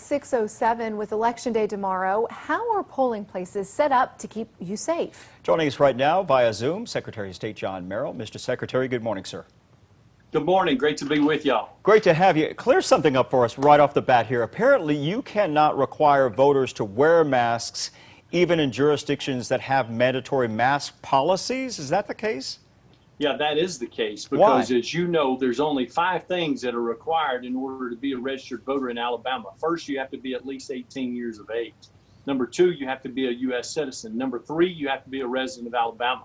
6:07 with Election Day tomorrow. How are polling places set up to keep you safe? Joining us right now via Zoom, Secretary of State John Merrill. Mr. Secretary, good morning, sir. Good morning. Great to be with y'all. Great to have you. Clear something up for us right off the bat here. Apparently, you cannot require voters to wear masks even in jurisdictions that have mandatory mask policies. Is that the case? Yeah, that is the case Why? because, as you know, there's only 5 things that are required in order to be a registered voter in Alabama. First, you have to be at least 18 years of age. Number 2, you have to be a U.S. citizen. Number 3, you have to be a resident of Alabama.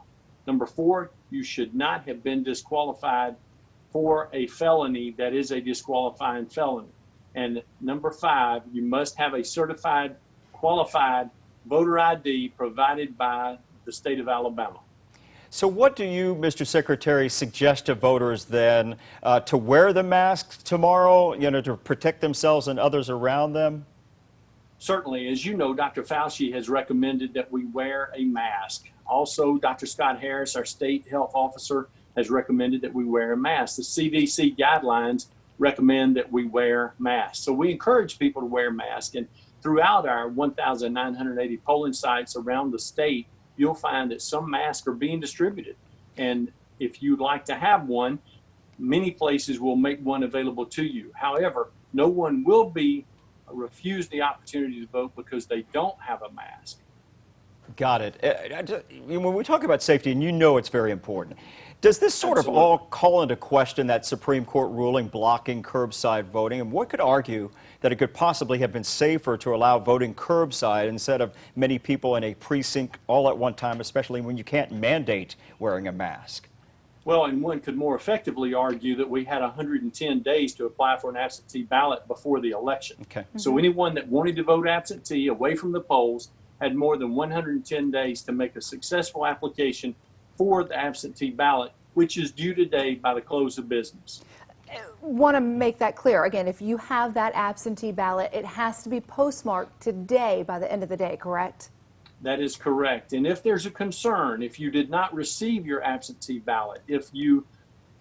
Number 4, you should not have been disqualified for a felony that is a disqualifying felony. And number 5, you must have a certified, qualified voter ID provided by the state of Alabama. So what do you, Mr. Secretary, suggest to voters then to wear the masks tomorrow, to protect themselves and others around them? Certainly, as you know, Dr. Fauci has recommended that we wear a mask. Also, Dr. Scott Harris, our state health officer, has recommended that we wear a mask. The CDC guidelines recommend that we wear masks. So we encourage people to wear masks. And throughout our 1,980 polling sites around the state, you'll find that some masks are being distributed. And if you'd like to have one, many places will make one available to you. However, no one will be refused the opportunity to vote because they don't have a mask. Got it. When we talk about safety, and you know it's very important, does this sort of Absolutely. all call into question that Supreme Court ruling blocking curbside voting? And one could argue that it could possibly have been safer to allow voting curbside instead of many people in a precinct all at one time, especially when you can't mandate wearing a mask. Well, and one could more effectively argue that we had 110 days to apply for an absentee ballot before the election. Okay. So anyone that wanted to vote absentee away from the polls had more than 110 days to make a successful application for the absentee ballot, which is due today by the close of business. Want to make that clear. Again, if you have that absentee ballot, it has to be postmarked today by the end of the day, correct? That is correct. And if there's a concern, if you did not receive your absentee ballot, if you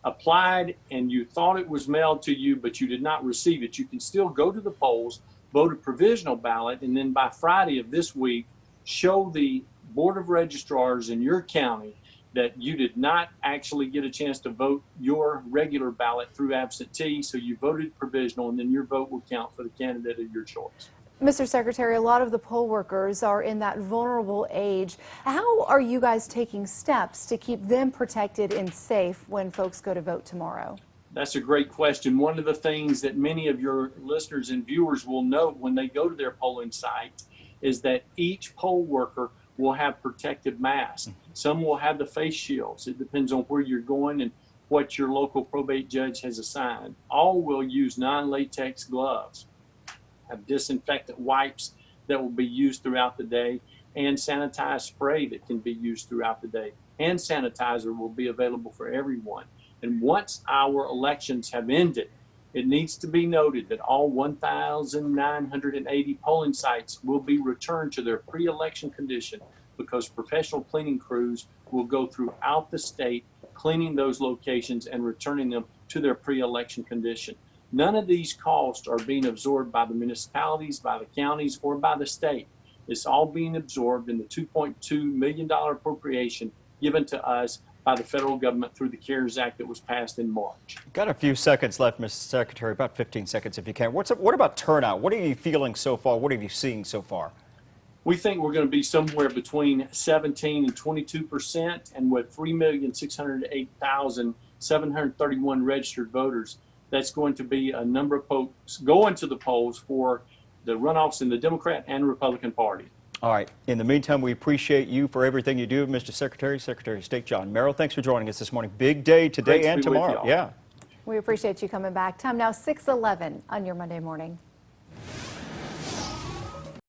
applied and you thought it was mailed to you, but you did not receive it, you can still go to the polls, vote a provisional ballot, and then by Friday of this week, show the Board of Registrars in your county that you did not actually get a chance to vote your regular ballot through absentee, so you voted provisional, and then your vote will count for the candidate of your choice. Mr. Secretary, a lot of the poll workers are in that vulnerable age. How are you guys taking steps to keep them protected and safe when folks go to vote tomorrow? That's a great question. One of the things that many of your listeners and viewers will note when they go to their polling site is that each poll worker will have protective masks. Some will have the face shields. It depends on where you're going and what your local probate judge has assigned. All will use non-latex gloves, have disinfectant wipes that will be used throughout the day, and sanitized spray that can be used throughout the day. Hand sanitizer will be available for everyone. And once our elections have ended, it needs to be noted that all 1,980 polling sites will be returned to their pre-election condition because professional cleaning crews will go throughout the state cleaning those locations and returning them to their pre-election condition. None of these costs are being absorbed by the municipalities, by the counties, or by the state. It's all being absorbed in the $2.2 million appropriation given to us by the federal government through the CARES Act that was passed in March. Got a few seconds left, Mr. Secretary, about 15 seconds if you can. What about turnout? What are you feeling so far? What are you seeing so far? We think we're going to be somewhere between 17 and 22%, and with 3,608,731 registered voters, that's going to be a number of folks going to the polls for the runoffs in the Democrat and Republican Party. All right. In the meantime, we appreciate you for everything you do, Mr. Secretary. Secretary of State John Merrill, thanks for joining us this morning. Big day today and tomorrow. Yeah. We appreciate you coming back. Time now 6:11 on your Monday morning.